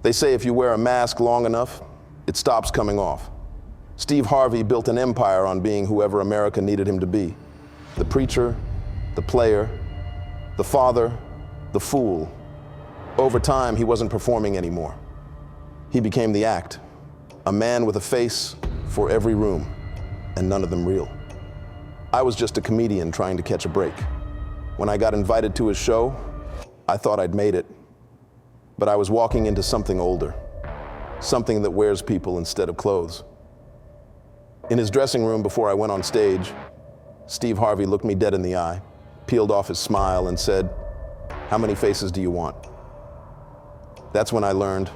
They say if you wear a mask long enough, it stops coming off. Steve Harvey built an empire on being whoever America needed him to be. The preacher, the player, the father, the fool. Over time, he wasn't performing anymore. He became the act, a man with a face for every room, and none of them real. I was just a comedian trying to catch a break. When I got invited to his show, I thought I'd made it. But I was walking into something older, something that wears people instead of clothes. In his dressing room before I went on stage, Steve Harvey looked me dead in the eye, peeled off his smile, and said, "How many faces do you want?" That's when I learned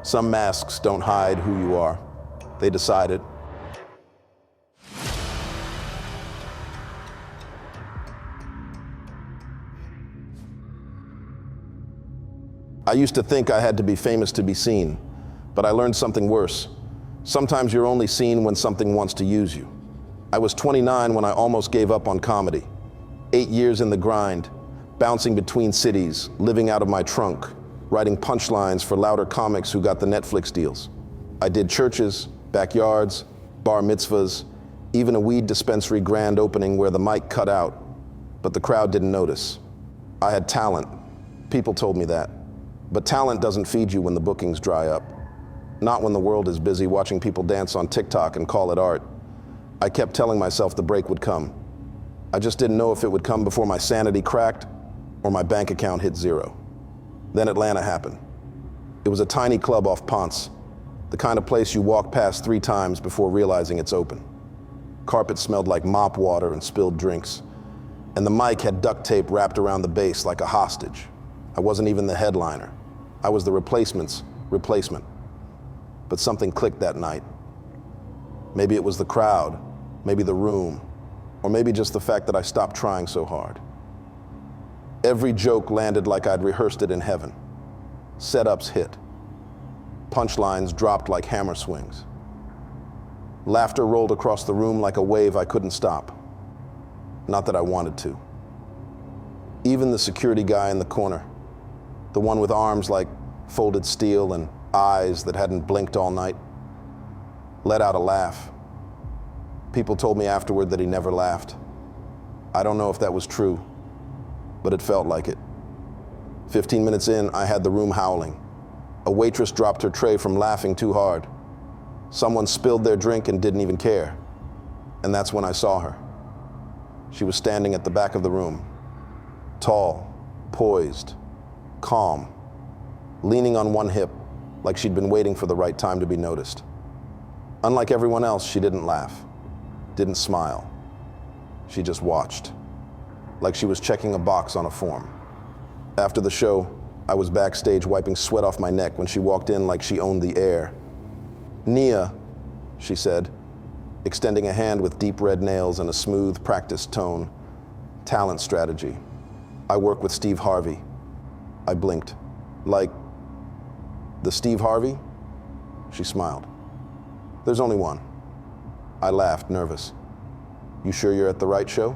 some masks don't hide who you are. They decide it. I used to think I had to be famous to be seen, but I learned something worse. Sometimes you're only seen when something wants to use you. I was 29 when I almost gave up on comedy. 8 years in the grind, bouncing between cities, living out of my trunk, writing punchlines for louder comics who got the Netflix deals. I did churches, backyards, bar mitzvahs, even a weed dispensary grand opening where the mic cut out, but the crowd didn't notice. I had talent. People told me that. But talent doesn't feed you when the bookings dry up. Not when the world is busy watching people dance on TikTok and call it art. I kept telling myself the break would come. I just didn't know if it would come before my sanity cracked or my bank account hit zero. Then Atlanta happened. It was a tiny club off Ponce, the kind of place you walk past 3 times before realizing it's open. Carpet smelled like mop water and spilled drinks, and the mic had duct tape wrapped around the base like a hostage. I wasn't even the headliner. I was the replacement's replacement. But something clicked that night. Maybe it was the crowd, maybe the room, or maybe just the fact that I stopped trying so hard. Every joke landed like I'd rehearsed it in heaven. Setups hit. Punchlines dropped like hammer swings. Laughter rolled across the room like a wave I couldn't stop. Not that I wanted to. Even the security guy in the corner, the one with arms like folded steel and eyes that hadn't blinked all night, let out a laugh. People told me afterward that he never laughed. I don't know if that was true, but it felt like it. 15 minutes in, I had the room howling. A waitress dropped her tray from laughing too hard. Someone spilled their drink and didn't even care. And that's when I saw her. She was standing at the back of the room, tall, poised, calm, leaning on one hip like she'd been waiting for the right time to be noticed. Unlike everyone else, she didn't laugh, didn't smile. She just watched, like she was checking a box on a form. After the show, I was backstage wiping sweat off my neck when she walked in like she owned the air. "Nia," she said, extending a hand with deep red nails and a smooth, practiced tone. "Talent strategy. I work with Steve Harvey." I blinked. "Like, the Steve Harvey?" She smiled. "There's only one." I laughed, nervous. "You sure you're at the right show?"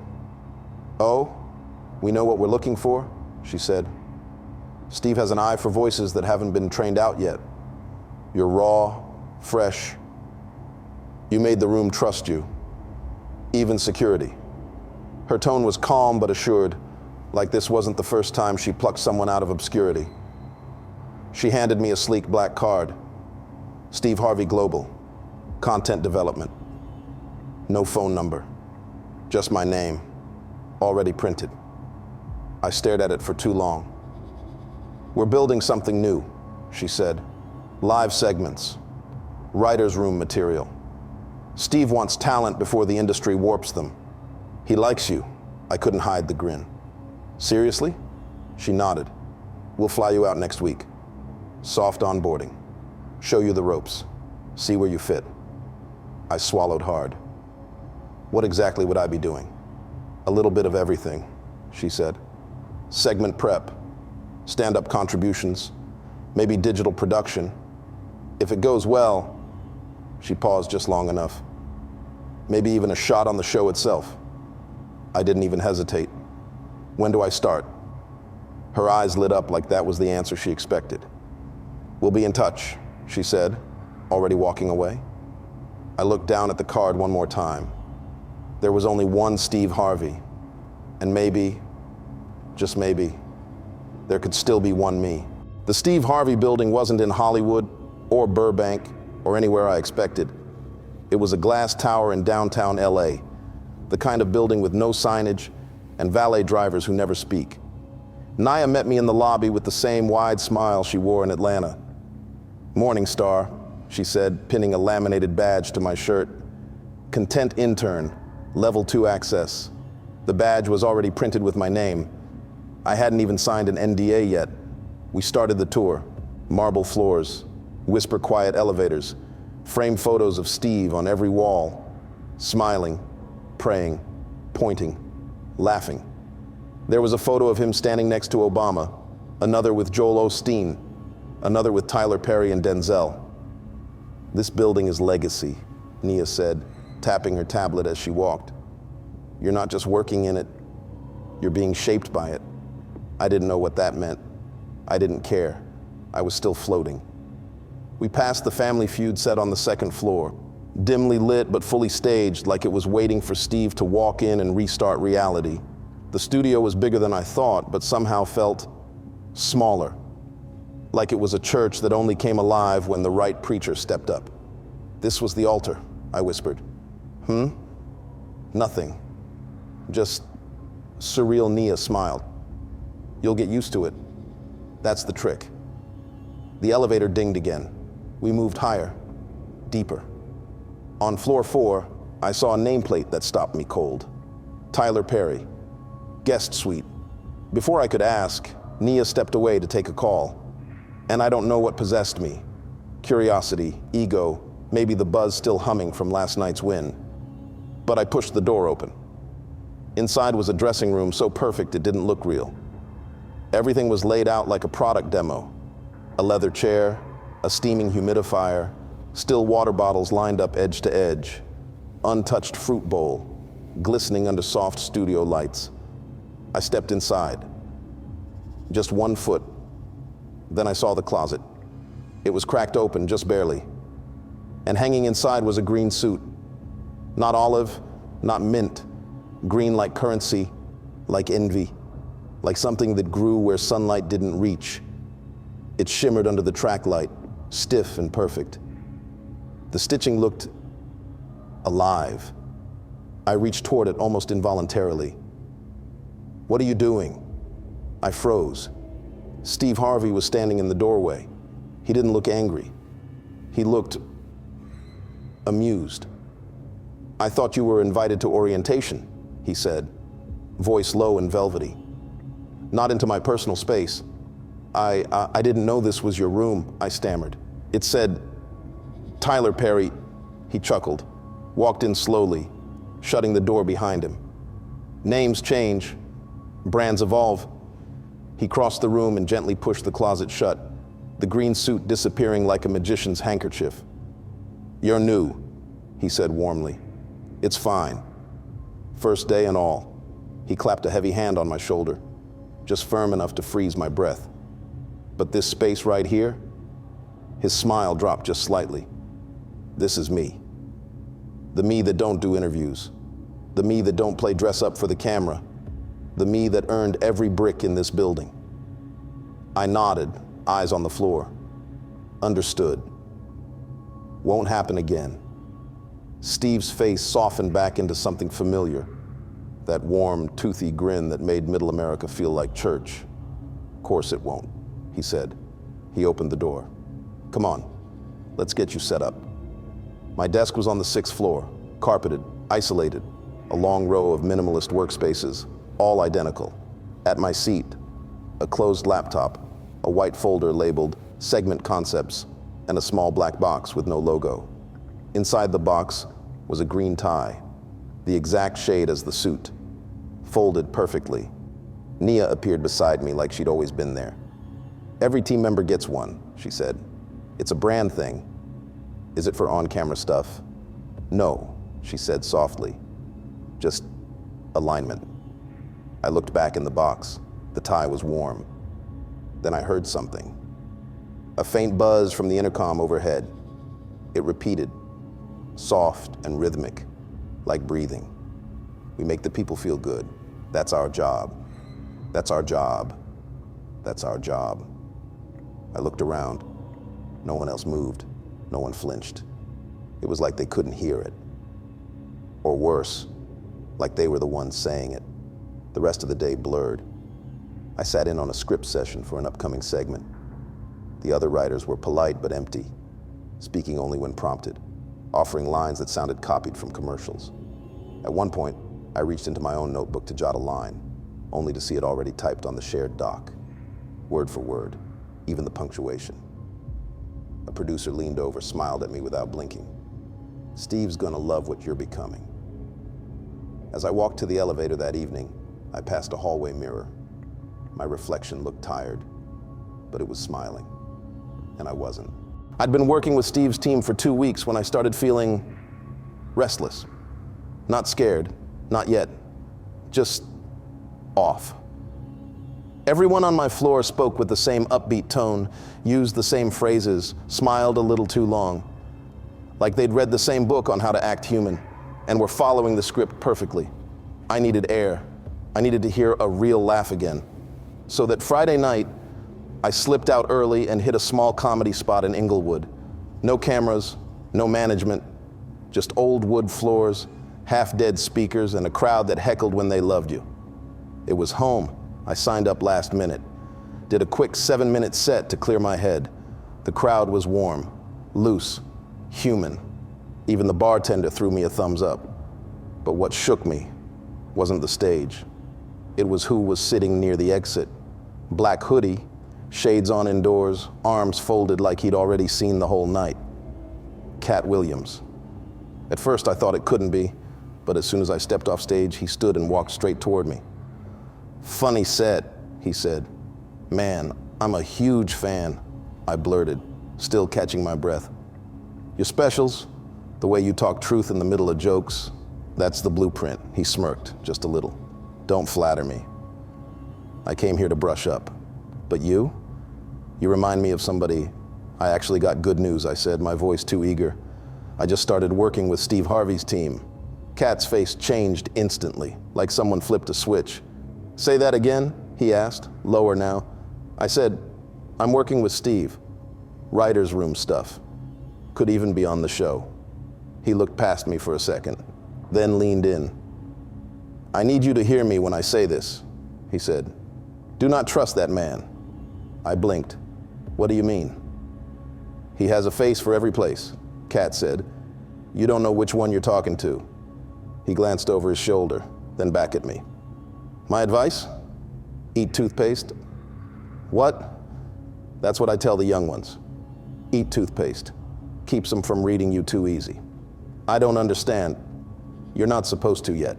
"Oh, we know what we're looking for," she said. "Steve has an eye for voices that haven't been trained out yet. You're raw, fresh. You made the room trust you, even security." Her tone was calm but assured, like this wasn't the first time she plucked someone out of obscurity. She handed me a sleek black card. Steve Harvey Global, content development. No phone number, just my name, already printed. I stared at it for too long. "We're building something new," she said. "Live segments, writer's room material. Steve wants talent before the industry warps them. He likes you." I couldn't hide the grin. "Seriously?" She nodded. "We'll fly you out next week. Soft onboarding. Show you the ropes. See where you fit." I swallowed hard. What exactly would I be doing? "A little bit of everything," she said. "Segment prep, stand-up contributions, maybe digital production. If it goes well," she paused just long enough, "maybe even a shot on the show itself." I didn't even hesitate. "When do I start?" Her eyes lit up like that was the answer she expected. "We'll be in touch," she said, already walking away. I looked down at the card one more time. There was only one Steve Harvey, and maybe, just maybe, there could still be one me. The Steve Harvey building wasn't in Hollywood or Burbank or anywhere I expected. It was a glass tower in downtown LA, the kind of building with no signage and valet drivers who never speak. Nia met me in the lobby with the same wide smile she wore in Atlanta. "Morning, Star," she said, pinning a laminated badge to my shirt. "Content intern, level 2 access." The badge was already printed with my name. I hadn't even signed an NDA yet. We started the tour. Marble floors, whisper quiet elevators, frame photos of Steve on every wall, smiling, praying, pointing, laughing. There was a photo of him standing next to Obama, another with Joel Osteen, another with Tyler Perry and Denzel. "This building is legacy," Nia said, tapping her tablet as she walked. "You're not just working in it, you're being shaped by it." I didn't know what that meant. I didn't care. I was still floating. We passed the Family Feud set on the second floor, dimly lit but fully staged, like it was waiting for Steve to walk in and restart reality. The studio was bigger than I thought, but somehow felt smaller, like it was a church that only came alive when the right preacher stepped up. "This was the altar," I whispered. Nothing. Just surreal." Nia smiled. "You'll get used to it. That's the trick." The elevator dinged again. We moved higher, deeper. On floor 4, I saw a nameplate that stopped me cold. Tyler Perry, guest suite. Before I could ask, Nia stepped away to take a call. And I don't know what possessed me. Curiosity, ego, maybe the buzz still humming from last night's win. But I pushed the door open. Inside was a dressing room so perfect it didn't look real. Everything was laid out like a product demo. A leather chair, a steaming humidifier, still water bottles lined up edge to edge, untouched fruit bowl, glistening under soft studio lights. I stepped inside. Just 1 foot. Then I saw the closet. It was cracked open, just barely. And hanging inside was a green suit. Not olive, not mint. Green like currency, like envy, like something that grew where sunlight didn't reach. It shimmered under the track light, stiff and perfect. The stitching looked alive. I reached toward it almost involuntarily. "What are you doing?" I froze. Steve Harvey was standing in the doorway. He didn't look angry. He looked amused. "I thought you were invited to orientation," he said, voice low and velvety. "Not into my personal space. I didn't know this was your room," I stammered. "It said Tyler Perry," he chuckled, walked in slowly, shutting the door behind him. "Names change, brands evolve." He crossed the room and gently pushed the closet shut, the green suit disappearing like a magician's handkerchief. "You're new," he said warmly. "It's fine. First day and all." He clapped a heavy hand on my shoulder, just firm enough to freeze my breath. "But this space right here," his smile dropped just slightly. "This is me. The me that don't do interviews. The me that don't play dress up for the camera. The me that earned every brick in this building." I nodded, eyes on the floor. Understood. Won't happen again. Steve's face softened back into something familiar, that warm, toothy grin that made Middle America feel like church. "Of course it won't," he said. He opened the door. "Come on, let's get you set up." My desk was on the 6th floor, carpeted, isolated, a long row of minimalist workspaces, all identical. At my seat, a closed laptop, a white folder labeled Segment Concepts, and a small black box with no logo. Inside the box was a green tie, the exact shade as the suit, folded perfectly. Nia appeared beside me like she'd always been there. "Every team member gets one," she said. "It's a brand thing." "Is it for on-camera stuff?" "No," she said softly. "Just alignment." I looked back in the box. The tie was warm. Then I heard something. A faint buzz from the intercom overhead. It repeated, soft and rhythmic, like breathing. We make the people feel good. That's our job. That's our job. That's our job. I looked around. No one else moved. No one flinched. It was like they couldn't hear it. Or worse, like they were the ones saying it. The rest of the day blurred. I sat in on a script session for an upcoming segment. The other writers were polite but empty, speaking only when prompted, offering lines that sounded copied from commercials. At one point, I reached into my own notebook to jot a line, only to see it already typed on the shared doc, word for word, even the punctuation. A producer leaned over, smiled at me without blinking. Steve's gonna love what you're becoming. As I walked to the elevator that evening, I passed a hallway mirror. My reflection looked tired, but it was smiling, and I wasn't. I'd been working with Steve's team for 2 weeks when I started feeling restless. Not scared, not yet, just off. Everyone on my floor spoke with the same upbeat tone, used the same phrases, smiled a little too long, like they'd read the same book on how to act human and were following the script perfectly. I needed air. I needed to hear a real laugh again. So that Friday night, I slipped out early and hit a small comedy spot in Inglewood. No cameras, no management, just old wood floors, half-dead speakers, and a crowd that heckled when they loved you. It was home. I signed up last minute. Did a quick 7-minute set to clear my head. The crowd was warm, loose, human. Even the bartender threw me a thumbs up. But what shook me wasn't the stage. It was who was sitting near the exit. Black hoodie, shades on indoors, arms folded like he'd already seen the whole night. Katt Williams. At first I thought it couldn't be, but as soon as I stepped off stage, he stood and walked straight toward me. "Funny set," he said. "Man, I'm a huge fan," I blurted, still catching my breath. "Your specials, the way you talk truth in the middle of jokes, that's the blueprint," he smirked, just a little. "Don't flatter me. I came here to brush up. But you remind me of somebody." "I actually got good news," I said, my voice too eager. "I just started working with Steve Harvey's team." Katt's face changed instantly, like someone flipped a switch. "Say that again?" he asked, lower now. I said, "I'm working with Steve. Writer's room stuff. Could even be on the show." He looked past me for a second, then leaned in. "I need you to hear me when I say this," he said. "Do not trust that man." I blinked. "What do you mean?" "He has a face for every place," Katt said. "You don't know which one you're talking to." He glanced over his shoulder, then back at me. "My advice? Eat toothpaste." "What?" "That's what I tell the young ones. Eat toothpaste. Keeps them from reading you too easy." "I don't understand." "You're not supposed to yet."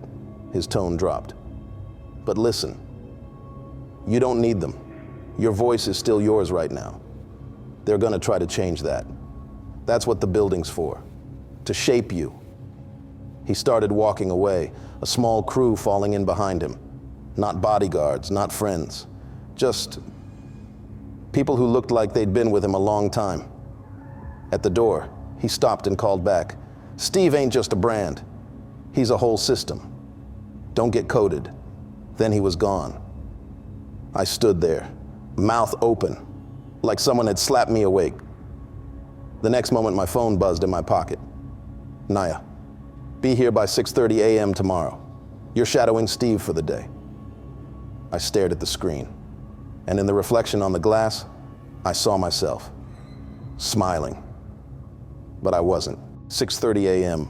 His tone dropped. "But listen, you don't need them. Your voice is still yours right now. They're gonna try to change that. That's what the building's for, to shape you." He started walking away, a small crew falling in behind him. Not bodyguards, not friends, just people who looked like they'd been with him a long time. At the door, he stopped and called back, "Steve ain't just a brand. He's a whole system. Don't get coded." Then he was gone. I stood there, mouth open, like someone had slapped me awake. The next moment, my phone buzzed in my pocket. "Naya, be here by 6:30 a.m. tomorrow. You're shadowing Steve for the day." I stared at the screen, and in the reflection on the glass, I saw myself, smiling. But I wasn't. 6:30 a.m.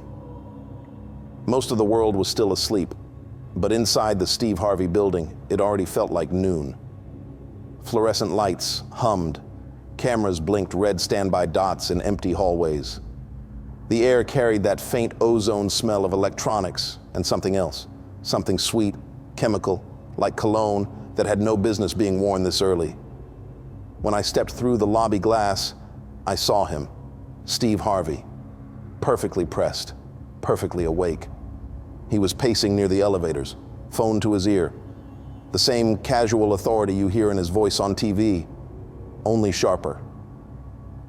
Most of the world was still asleep, but inside the Steve Harvey building, it already felt like noon. Fluorescent lights hummed. Cameras blinked red standby dots in empty hallways. The air carried that faint ozone smell of electronics and something else, something sweet, chemical, like cologne that had no business being worn this early. When I stepped through the lobby glass, I saw him, Steve Harvey, perfectly pressed, perfectly awake. He was pacing near the elevators, phone to his ear. The same casual authority you hear in his voice on TV, only sharper.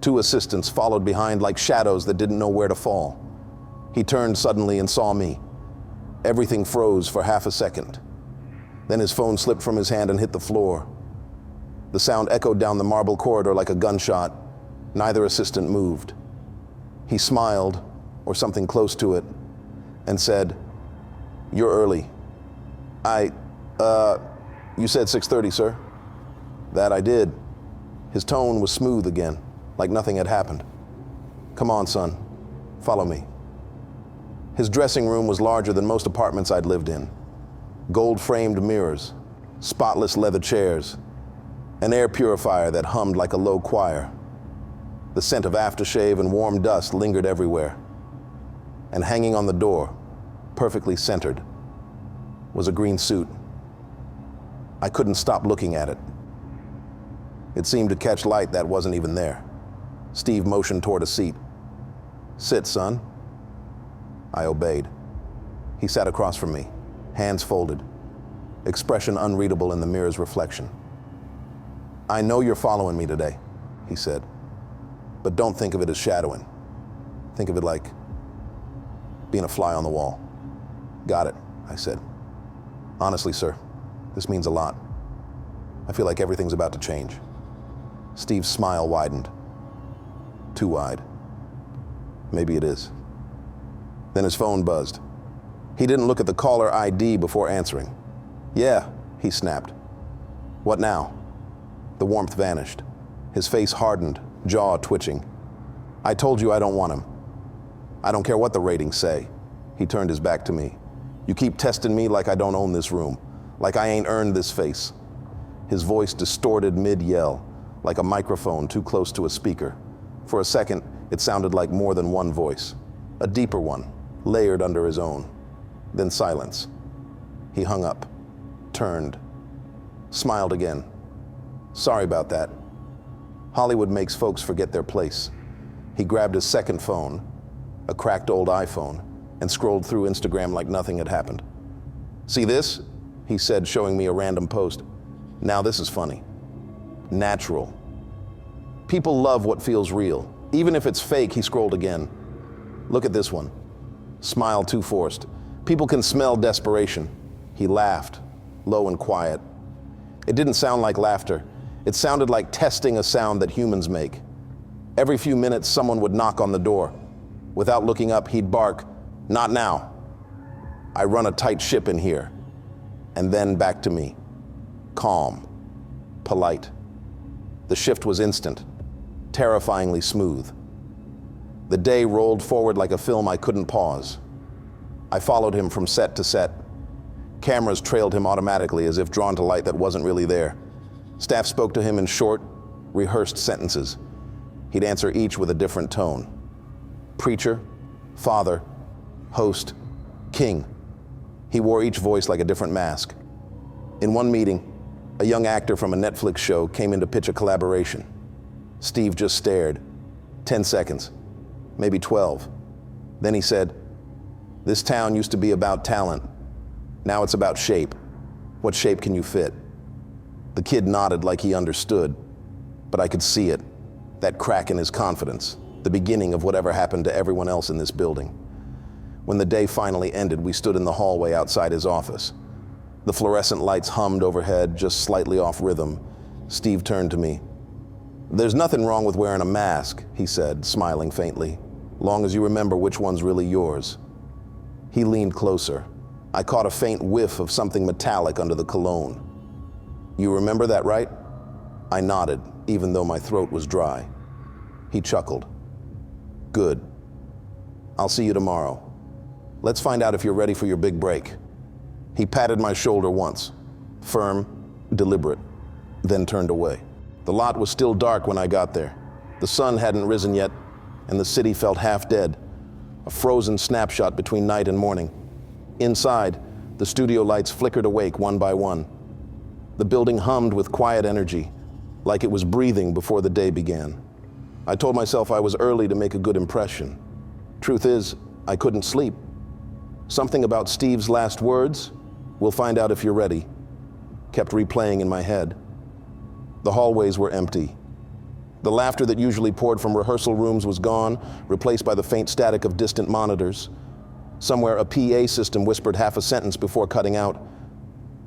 Two assistants followed behind like shadows that didn't know where to fall. He turned suddenly and saw me. Everything froze for half a second. Then his phone slipped from his hand and hit the floor. The sound echoed down the marble corridor like a gunshot. Neither assistant moved. He smiled, or something close to it, and said, "You're early." You said 6:30, sir?" "That I did." His tone was smooth again, like nothing had happened. "Come on, son. Follow me." His dressing room was larger than most apartments I'd lived in. Gold-framed mirrors, spotless leather chairs, an air purifier that hummed like a low choir. The scent of aftershave and warm dust lingered everywhere. And hanging on the door, perfectly centered, was a green suit. I couldn't stop looking at it. It seemed to catch light that wasn't even there. Steve motioned toward a seat. "Sit, son." I obeyed. He sat across from me, hands folded, expression unreadable in the mirror's reflection. "I know you're following me today," he said, "but don't think of it as shadowing. Think of it like being a fly on the wall." "Got it," I said. "Honestly, sir, this means a lot. I feel like everything's about to change." Steve's smile widened. Too wide. Maybe it is. Then his phone buzzed. He didn't look at the caller ID before answering. "Yeah," he snapped. "What now?" The warmth vanished. His face hardened, jaw twitching. "I told you I don't want him. I don't care what the ratings say." He turned his back to me. "You keep testing me like I don't own this room, like I ain't earned this face." His voice distorted mid-yell, like a microphone too close to a speaker. For a second, it sounded like more than one voice, a deeper one, layered under his own. Then silence. He hung up, turned, smiled again. "Sorry about that. Hollywood makes folks forget their place." He grabbed his second phone, a cracked old iPhone, and scrolled through Instagram like nothing had happened. "See this?" he said, showing me a random post. "Now this is funny. Natural. People love what feels real. Even if it's fake," he scrolled again. "Look at this one. Smile too forced. People can smell desperation." He laughed, low and quiet. It didn't sound like laughter. It sounded like testing a sound that humans make. Every few minutes, someone would knock on the door. Without looking up, he'd bark, "Not now. I run a tight ship in here." And then back to me. Calm. Polite. The shift was instant. Terrifyingly smooth. The day rolled forward like a film I couldn't pause. I followed him from set to set. Cameras trailed him automatically as if drawn to light that wasn't really there. Staff spoke to him in short, rehearsed sentences. He'd answer each with a different tone. Preacher, father, host, king. He wore each voice like a different mask. In one meeting, a young actor from a Netflix show came in to pitch a collaboration. Steve just stared. 10 seconds, maybe 12. Then he said, "This town used to be about talent. Now it's about shape. What shape can you fit?" The kid nodded like he understood, but I could see it, that crack in his confidence, the beginning of whatever happened to everyone else in this building. When the day finally ended, we stood in the hallway outside his office. The fluorescent lights hummed overhead, just slightly off rhythm. Steve turned to me. "There's nothing wrong with wearing a mask," he said, smiling faintly, "long as you remember which one's really yours." He leaned closer. I caught a faint whiff of something metallic under the cologne. "You remember that, right?" I nodded, even though my throat was dry. He chuckled. "Good. I'll see you tomorrow. Let's find out if you're ready for your big break." He patted my shoulder once, firm, deliberate, then turned away. The lot was still dark when I got there. The sun hadn't risen yet, and the city felt half dead, a frozen snapshot between night and morning. Inside, the studio lights flickered awake one by one. The building hummed with quiet energy, like it was breathing before the day began. I told myself I was early to make a good impression. Truth is, I couldn't sleep. Something about Steve's last words, "We'll find out if you're ready," kept replaying in my head. The hallways were empty. The laughter that usually poured from rehearsal rooms was gone, replaced by the faint static of distant monitors. Somewhere, a PA system whispered half a sentence before cutting out.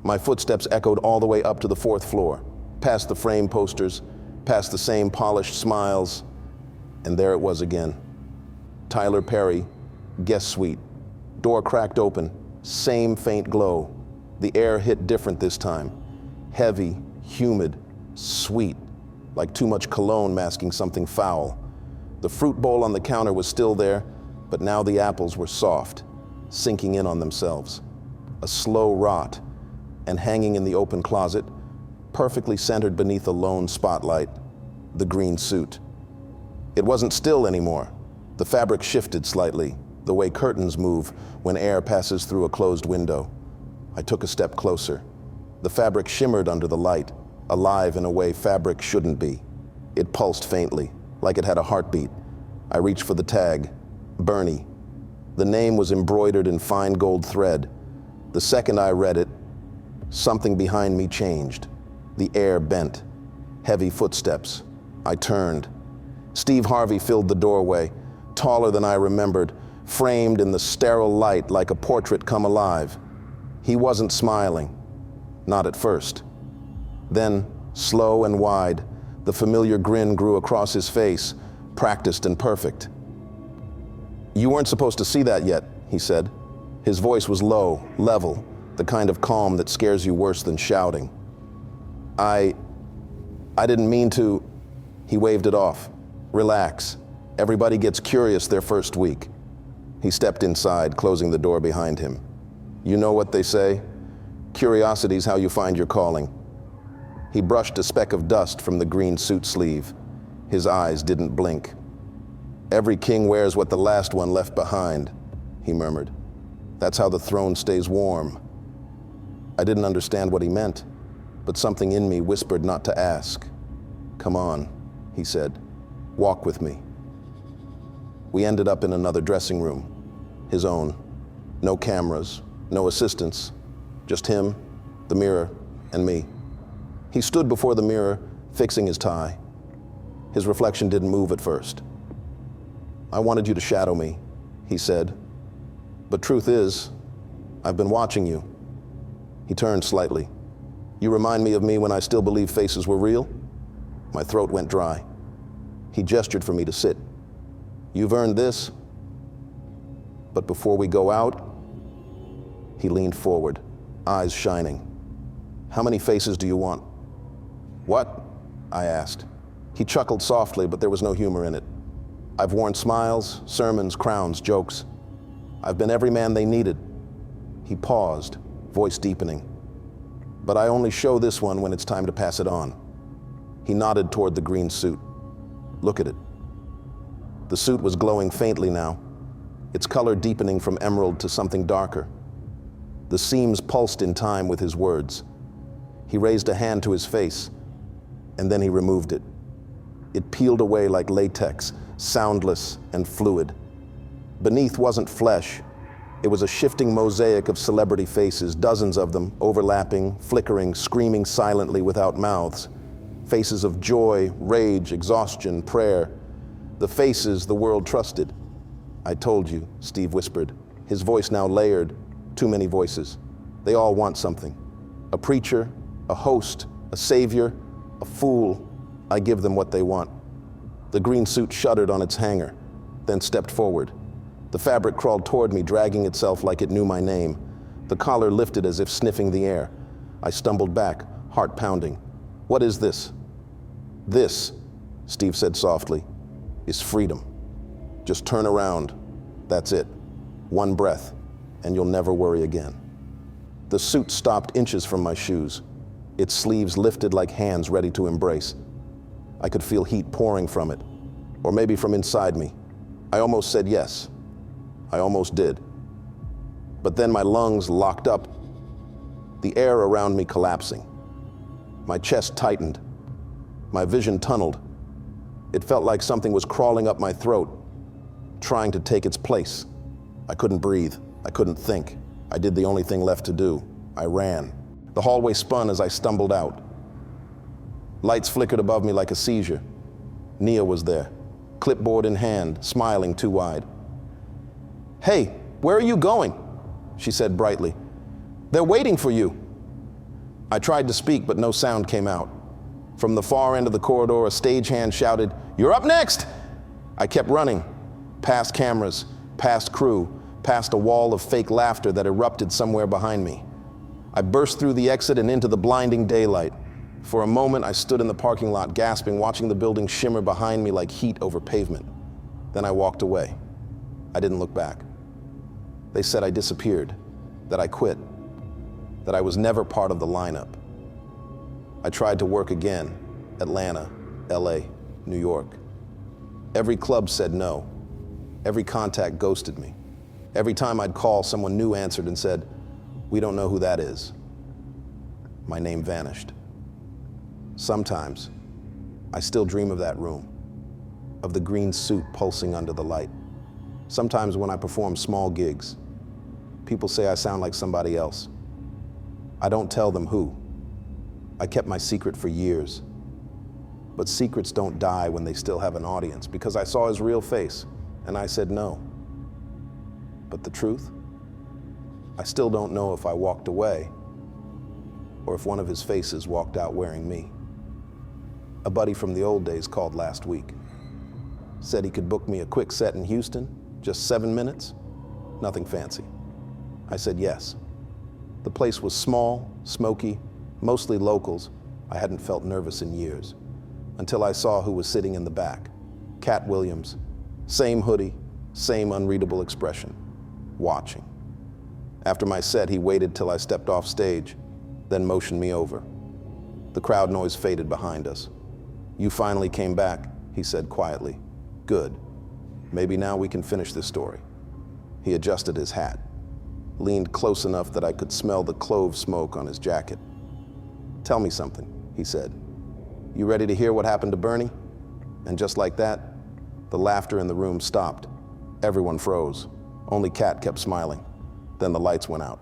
My footsteps echoed all the way up to the 4th floor, past the frame posters, past the same polished smiles, and there it was again. Tyler Perry, guest suite. Door cracked open, same faint glow. The air hit different this time. Heavy, humid, sweet, like too much cologne masking something foul. The fruit bowl on the counter was still there, but now the apples were soft, sinking in on themselves. A slow rot, and hanging in the open closet, perfectly centered beneath a lone spotlight, the green suit. It wasn't still anymore. The fabric shifted slightly, the way curtains move when air passes through a closed window. I took a step closer. The fabric shimmered under the light, alive in a way fabric shouldn't be. It pulsed faintly, like it had a heartbeat. I reached for the tag, Bernie. The name was embroidered in fine gold thread. The second I read it, something behind me changed. The air bent. Heavy footsteps. I turned. Steve Harvey filled the doorway, taller than I remembered, framed in the sterile light like a portrait come alive. He wasn't smiling. Not at first. Then, slow and wide, the familiar grin grew across his face, practiced and perfect. "You weren't supposed to see that yet," he said. His voice was low, level, the kind of calm that scares you worse than shouting. I didn't mean to." He waved it off. "Relax. Everybody gets curious their first week." He stepped inside, closing the door behind him. "You know what they say? Curiosity's how you find your calling." He brushed a speck of dust from the green suit sleeve. His eyes didn't blink. "Every king wears what the last one left behind," he murmured. "That's how the throne stays warm." I didn't understand what he meant, but something in me whispered not to ask. "Come on," he said. "Walk with me." We ended up in another dressing room, his own. No cameras, no assistants, just him, the mirror, and me. He stood before the mirror, fixing his tie. His reflection didn't move at first. "I wanted you to shadow me," he said. "But truth is, I've been watching you." He turned slightly. "You remind me of me when I still believed faces were real?" My throat went dry. He gestured for me to sit. "You've earned this. But before we go out," he leaned forward, eyes shining. "How many faces do you want?" "What?" I asked. He chuckled softly, but there was no humor in it. "I've worn smiles, sermons, crowns, jokes. I've been every man they needed." He paused, voice deepening. "But I only show this one when it's time to pass it on." He nodded toward the green suit. "Look at it." The suit was glowing faintly now, its color deepening from emerald to something darker. The seams pulsed in time with his words. He raised a hand to his face, and then he removed it. It peeled away like latex, soundless and fluid. Beneath wasn't flesh. It was a shifting mosaic of celebrity faces, dozens of them, overlapping, flickering, screaming silently without mouths. Faces of joy, rage, exhaustion, prayer. The faces the world trusted. "I told you," Steve whispered, his voice now layered. Too many voices. They all want something. A preacher, a host, a savior, a fool. I give them what they want. The green suit shuddered on its hanger, then stepped forward. The fabric crawled toward me, dragging itself like it knew my name. The collar lifted as if sniffing the air. I stumbled back, heart pounding. "What is this?" "This," Steve said softly, "is freedom. Just turn around. That's it. One breath, and you'll never worry again." The suit stopped inches from my shoes, its sleeves lifted like hands ready to embrace. I could feel heat pouring from it, or maybe from inside me. I almost said yes. I almost did. But then my lungs locked up, the air around me collapsing. My chest tightened. My vision tunneled. It felt like something was crawling up my throat, trying to take its place. I couldn't breathe. I couldn't think. I did the only thing left to do. I ran. The hallway spun as I stumbled out. Lights flickered above me like a seizure. Nia was there, clipboard in hand, smiling too wide. "Hey, where are you going?" she said brightly. "They're waiting for you." I tried to speak, but no sound came out. From the far end of the corridor, a stagehand shouted, "You're up next!" I kept running, past cameras, past crew, past a wall of fake laughter that erupted somewhere behind me. I burst through the exit and into the blinding daylight. For a moment, I stood in the parking lot gasping, watching the building shimmer behind me like heat over pavement. Then I walked away. I didn't look back. They said I disappeared, that I quit, that I was never part of the lineup. I tried to work again, Atlanta, LA, New York. Every club said no. Every contact ghosted me. Every time I'd call, someone new answered and said, "We don't know who that is." My name vanished. Sometimes, I still dream of that room, of the green suit pulsing under the light. Sometimes when I perform small gigs, people say I sound like somebody else. I don't tell them who. I kept my secret for years. But secrets don't die when they still have an audience, because I saw his real face and I said no. But the truth? I still don't know if I walked away or if one of his faces walked out wearing me. A buddy from the old days called last week. Said he could book me a quick set in Houston, just 7 minutes, nothing fancy. I said yes. The place was small, smoky, mostly locals. I hadn't felt nervous in years, until I saw who was sitting in the back. Katt Williams, same hoodie, same unreadable expression, watching. After my set, he waited till I stepped off stage, then motioned me over. The crowd noise faded behind us. "You finally came back," he said quietly. "Good. Maybe now we can finish this story." He adjusted his hat, leaned close enough that I could smell the clove smoke on his jacket. "Tell me something," he said. "You ready to hear what happened to Bernie?" And just like that, the laughter in the room stopped. Everyone froze. Only Katt kept smiling. Then the lights went out.